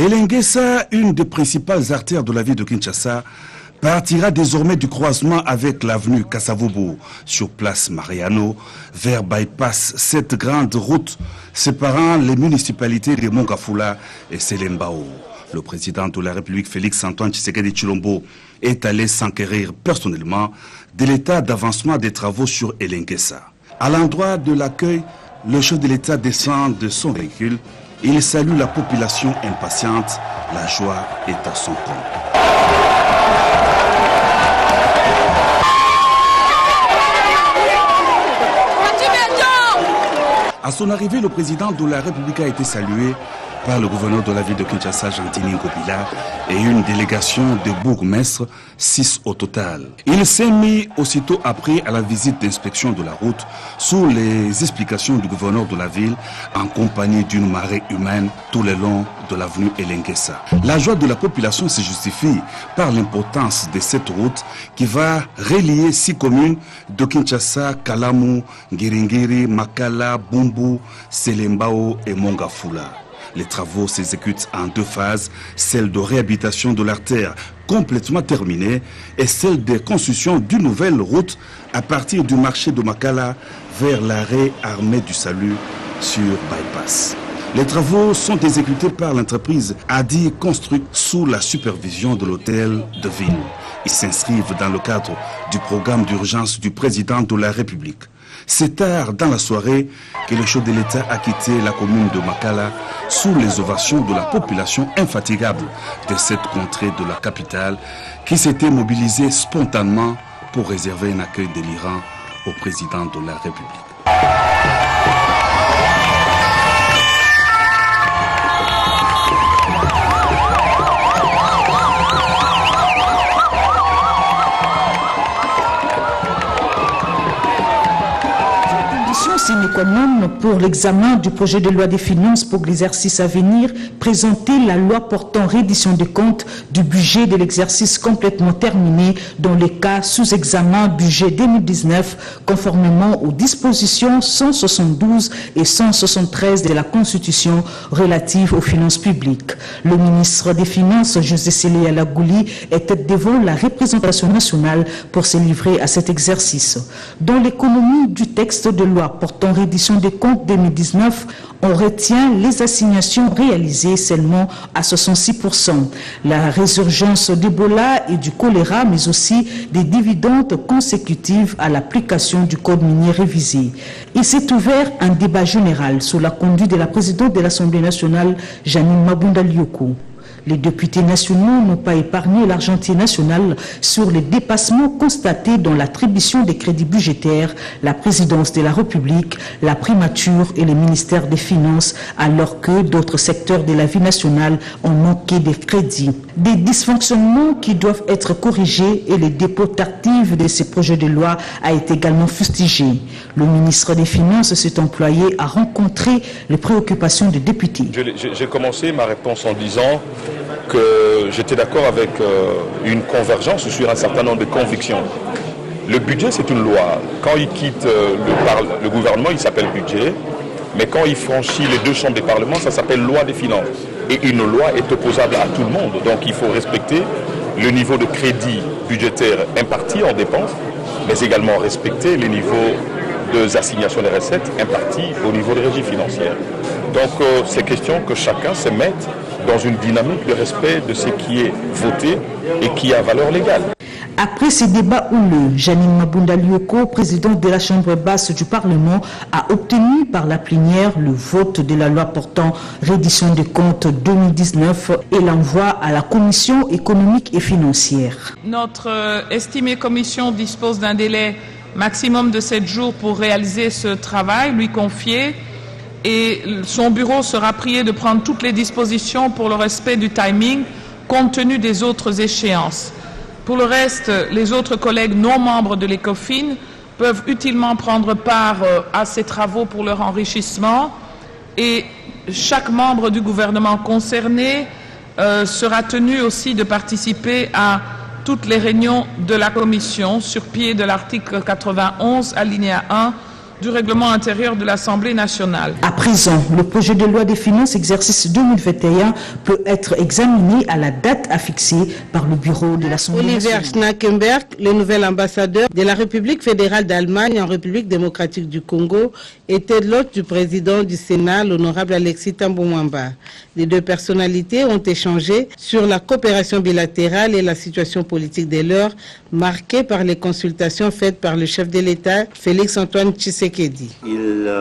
Elenguessa, une des principales artères de la ville de Kinshasa, partira désormais du croisement avec l'avenue Kasavubu sur place Mariano vers Bypass, cette grande route séparant les municipalités de Mongafula et Selembao. Le président de la République, Félix-Antoine Tshisekedi Tshilombo, est allé s'enquérir personnellement de l'état d'avancement des travaux sur Elenguessa. À l'endroit de l'accueil, le chef de l'État descend de son véhicule. Il salue la population impatiente. La joie est à son comble. À son arrivée, le président de la République a été salué par le gouverneur de la ville de Kinshasa, Gentini Ngobila, et une délégation de bourgmestres, 6 au total. Il s'est mis aussitôt après à la visite d'inspection de la route sous les explications du gouverneur de la ville en compagnie d'une marée humaine tout le long de l'avenue Elenguessa. La joie de la population se justifie par l'importance de cette route qui va relier 6 communes de Kinshasa, Kalamu, Ngiringiri, Makala, Bumbu, Selembao et Mongafula. Les travaux s'exécutent en 2 phases, celle de réhabilitation de l'artère complètement terminée et celle de construction d'une nouvelle route à partir du marché de Makala vers l'arrêt Armée du Salut sur Bypass. Les travaux sont exécutés par l'entreprise Adi Construct sous la supervision de l'hôtel de ville. Ils s'inscrivent dans le cadre du programme d'urgence du président de la République. C'est tard dans la soirée que le chef de l'État a quitté la commune de Makala sous les ovations de la population infatigable de cette contrée de la capitale qui s'était mobilisée spontanément pour réserver un accueil délirant au président de la République. Sine qua non pour l'examen du projet de loi des finances pour l'exercice à venir, présenter la loi portant reddition des comptes du budget de l'exercice complètement terminé dans les cas sous examen budget 2019 conformément aux dispositions 172 et 173 de la Constitution relative aux finances publiques. Le ministre des Finances, José Sélé Alagouli, était devant la représentation nationale pour se livrer à cet exercice. Dans l'économie du texte de loi portant reddition des comptes 2019, on retient les assignations réalisées seulement à 66%. La résurgence d'Ebola et du choléra, mais aussi des dividendes consécutives à l'application du code minier révisé. Il s'est ouvert un débat général sous la conduite de la présidente de l'Assemblée nationale, Janine Mabunda Lioko. Les députés nationaux n'ont pas épargné l'Argentine nationale sur les dépassements constatés dans l'attribution des crédits budgétaires, la présidence de la République, la primature et les ministères des Finances, alors que d'autres secteurs de la vie nationale ont manqué des crédits. Des dysfonctionnements qui doivent être corrigés et le dépôt tardif de ces projets de loi a été également fustigé. Le ministre des Finances s'est employé à rencontrer les préoccupations des députés. J'ai commencé ma réponse en disant que j'étais d'accord avec une convergence sur un certain nombre de convictions. Le budget, c'est une loi. Quand il quitte le gouvernement, il s'appelle budget, mais quand il franchit les 2 chambres des parlements, ça s'appelle loi des finances. Et une loi est opposable à tout le monde, donc il faut respecter le niveau de crédit budgétaire imparti en dépenses, mais également respecter les niveaux des assignations des recettes impartis au niveau des régies financières. Donc c'est question que chacun se mette dans une dynamique de respect de ce qui est voté et qui a valeur légale. Après ces débats houleux, Janine Mabunda Lioko, présidente de la Chambre basse du Parlement, a obtenu par la plénière le vote de la loi portant reddition des comptes 2019 et l'envoi à la Commission économique et financière. Notre estimée commission dispose d'un délai maximum de 7 jours pour réaliser ce travail, lui confié, et son bureau sera prié de prendre toutes les dispositions pour le respect du timing compte tenu des autres échéances. Pour le reste, les autres collègues non membres de l'ECOFIN peuvent utilement prendre part à ces travaux pour leur enrichissement et chaque membre du gouvernement concerné sera tenu aussi de participer à toutes les réunions de la Commission sur pied de l'article 91, alinéa 1 du règlement intérieur de l'Assemblée nationale. À présent, le projet de loi des finances exercice 2021 peut être examiné à la date affixée par le bureau de l'Assemblée nationale. Oliver Schnackenberg, le nouvel ambassadeur de la République fédérale d'Allemagne en République démocratique du Congo, était l'hôte du président du Sénat, l'honorable Alexis Thambwe Mwamba. Les deux personnalités ont échangé sur la coopération bilatérale et la situation politique de l'heure, marquée par les consultations faites par le chef de l'État, Félix-Antoine Tshisekedi. Il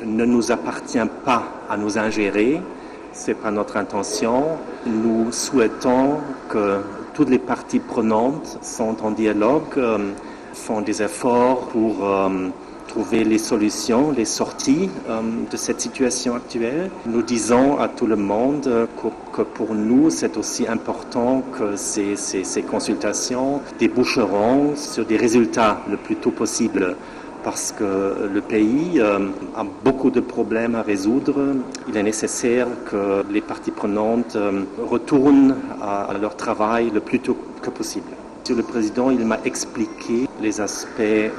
ne nous appartient pas à nous ingérer, ce n'est pas notre intention. Nous souhaitons que toutes les parties prenantes sont en dialogue, font des efforts pour trouver les solutions, les sorties de cette situation actuelle. Nous disons à tout le monde que pour nous, c'est aussi important que ces consultations déboucheront sur des résultats le plus tôt possible. Parce que le pays a beaucoup de problèmes à résoudre. Il est nécessaire que les parties prenantes retournent à leur travail le plus tôt que possible. Monsieur le Président, il m'a expliqué les aspects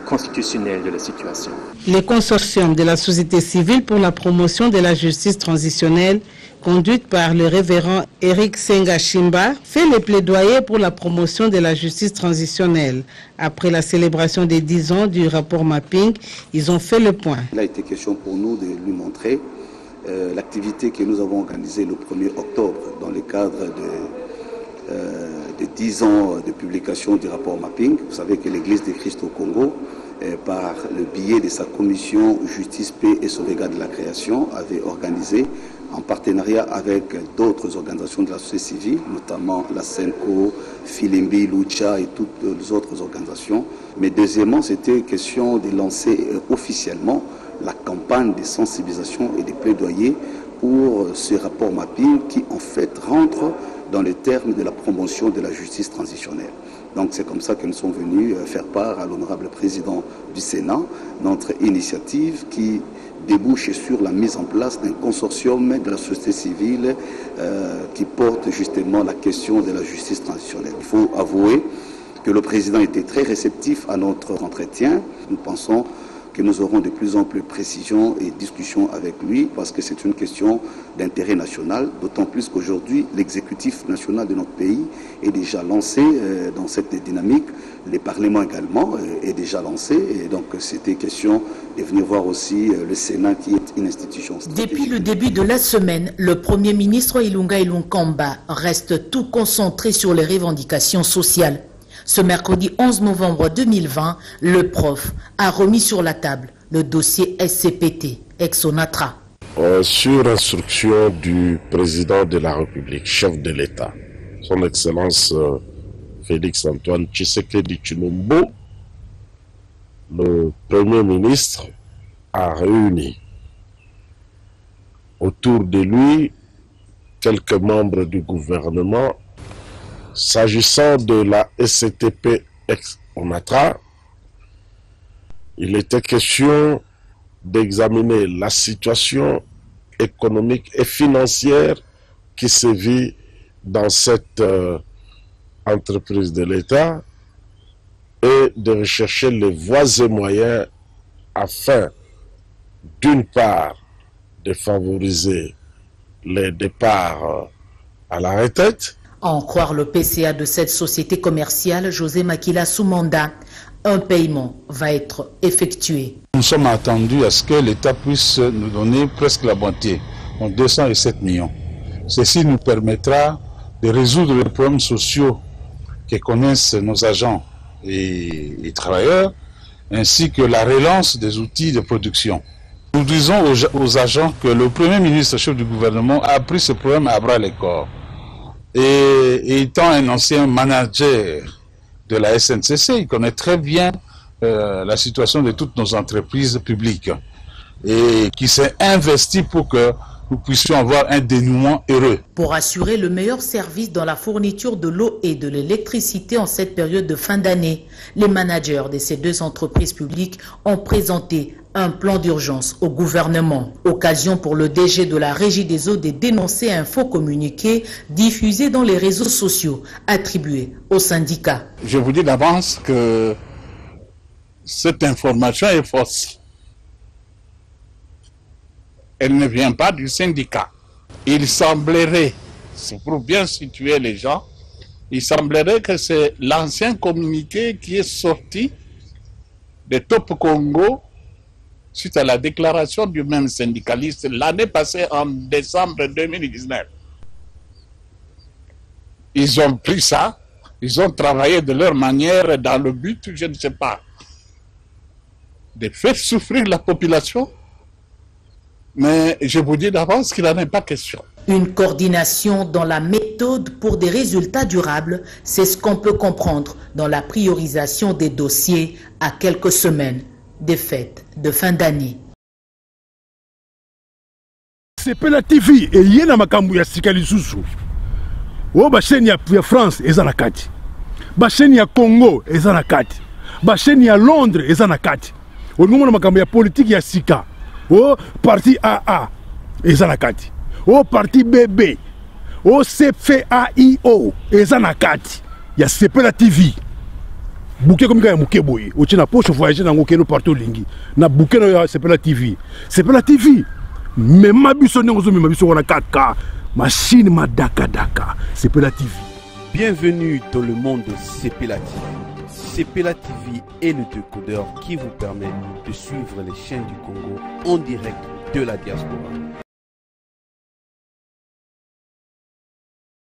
constitutionnels de la situation. Le consortium de la société civile pour la promotion de la justice transitionnelle, conduite par le révérend Eric Sengashimba, fait le plaidoyer pour la promotion de la justice transitionnelle. Après la célébration des 10 ans du rapport Mapping, ils ont fait le point. Il a été question pour nous de lui montrer l'activité que nous avons organisée le 1er octobre dans le cadre de 10 ans de publication du rapport Mapping. Vous savez que l'Église de Christ au Congo, par le biais de sa commission Justice, Paix et Sauvegarde de la Création, avait organisé en partenariat avec d'autres organisations de la société civile, notamment la SENCO, Filimbi, Lucha et toutes les autres organisations. Mais deuxièmement, c'était question de lancer officiellement la campagne de sensibilisation et de plaidoyer pour ce rapport Mapping qui en fait rentre dans les termes de la promotion de la justice transitionnelle. Donc c'est comme ça que nous sommes venus faire part à l'honorable président du Sénat, notre initiative qui débouche sur la mise en place d'un consortium de la société civile qui porte justement la question de la justice transitionnelle. Il faut avouer que le président était très réceptif à notre entretien. Nous pensons que nous aurons de plus en plus de précisions et discussions avec lui parce que c'est une question d'intérêt national, d'autant plus qu'aujourd'hui l'exécutif national de notre pays est déjà lancé dans cette dynamique, le Parlement également est déjà lancé et donc c'était question de venir voir aussi le Sénat qui est une institution stratégique. Depuis le début de la semaine, le Premier ministre Ilunga Ilunkamba reste tout concentré sur les revendications sociales. Ce mercredi 11 novembre 2020, le prof a remis sur la table le dossier SCPT, ex-Onatra. Sur instruction du président de la République, chef de l'État, son Excellence Félix-Antoine Tshisekedi Tshilombo, le Premier ministre a réuni autour de lui quelques membres du gouvernement. S'agissant de la SCTP ex-Onatra, il était question d'examiner la situation économique et financière qui se vit dans cette entreprise de l'État et de rechercher les voies et moyens afin, d'une part, de favoriser les départs à la retraite. À en croire le PCA de cette société commerciale, José Makila Soumanda, un paiement va être effectué. Nous sommes attendus à ce que l'État puisse nous donner presque la moitié, donc 207 millions. Ceci nous permettra de résoudre les problèmes sociaux que connaissent nos agents et travailleurs, ainsi que la relance des outils de production. Nous disons aux agents que le Premier ministre, chef du gouvernement, a pris ce problème à bras le corps. Et étant un ancien manager de la SNCC, il connaît très bien la situation de toutes nos entreprises publiques et qui s'est investi pour que nous puissions avoir un dénouement heureux. Pour assurer le meilleur service dans la fourniture de l'eau et de l'électricité en cette période de fin d'année, les managers de ces deux entreprises publiques ont présenté un plan d'urgence au gouvernement. Occasion pour le DG de la Régie des eaux de dénoncer un faux communiqué diffusé dans les réseaux sociaux attribué au syndicat. Je vous dis d'avance que cette information est fausse. elle ne vient pas du syndicat. Il semblerait, c'est pour bien situer les gens, il semblerait que c'est l'ancien communiqué qui est sorti de Top Congo suite à la déclaration du même syndicaliste l'année passée en décembre 2019. Ils ont pris ça, ils ont travaillé de leur manière dans le but, je ne sais pas, de faire souffrir la population. Mais je vous dis d'avance qu'il n'en est pas question. Une coordination dans la méthode pour des résultats durables, c'est ce qu'on peut comprendre dans la priorisation des dossiers à quelques semaines des fêtes de fin d'année. Sepela TV et yena makambu ya sika lisusu. O ba chaîne ya France eza na kati. Ba chaîne ya Congo eza na kati. Ba chaîne ya Londres eza na kati. O ngomona makambu ya politique ya sika. O parti AA eza na kati. O parti BB. O CFAIO eza na kati. Ya Sepela TV. Bouquet comme ya muke boye. O tina poche voyager na ngokeno partout lingi. Na bouquet na Sepela TV. Sepela TV. Mais ma biso n'engozo mais ma biso wana 4K. Machine ma daka daka. Sepela TV. Bienvenue dans le monde de Sepela TV. Sepela TV est le décodeur qui vous permet de suivre les chaînes du Congo en direct de la diaspora.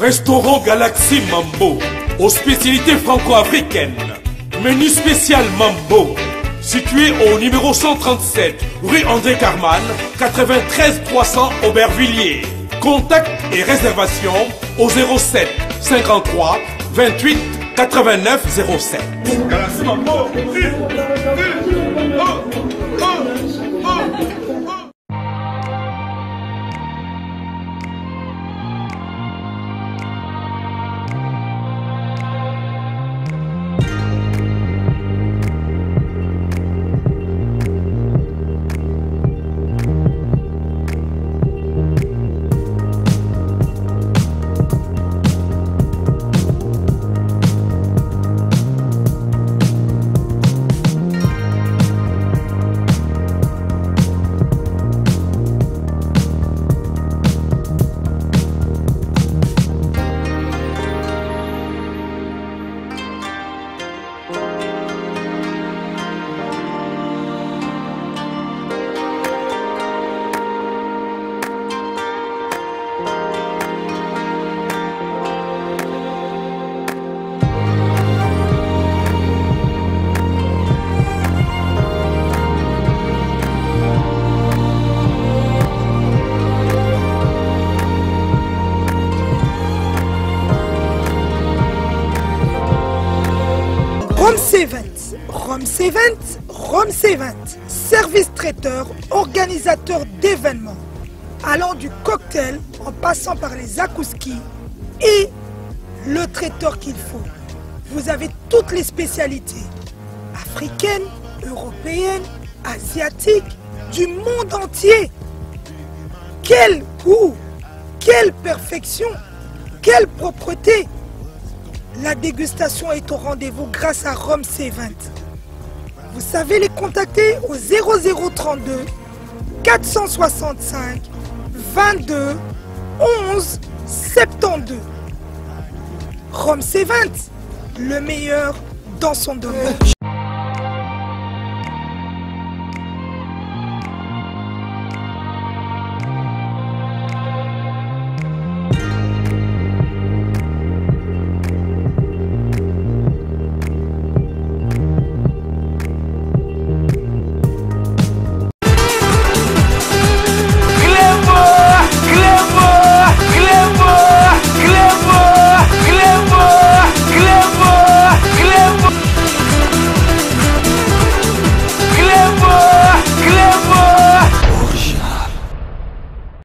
Restaurant Galaxy Mambo, aux spécialités franco-africaines. Menu spécial Mambo, situé au numéro 137, rue André Carman, 93 300 Aubervilliers. Contact et réservation au 07 53 28 89 07. Galaxy Mambo. Rome C20, service traiteur, organisateur d'événements, allant du cocktail en passant par les akouskis et le traiteur qu'il faut. Vous avez toutes les spécialités, africaines, européennes, asiatiques, du monde entier. Quel goût, quelle perfection, quelle propreté. La dégustation est au rendez-vous grâce à Rome C20. Vous savez les contacter au 0032 465 22 11 72. Rome C20, le meilleur dans son domaine.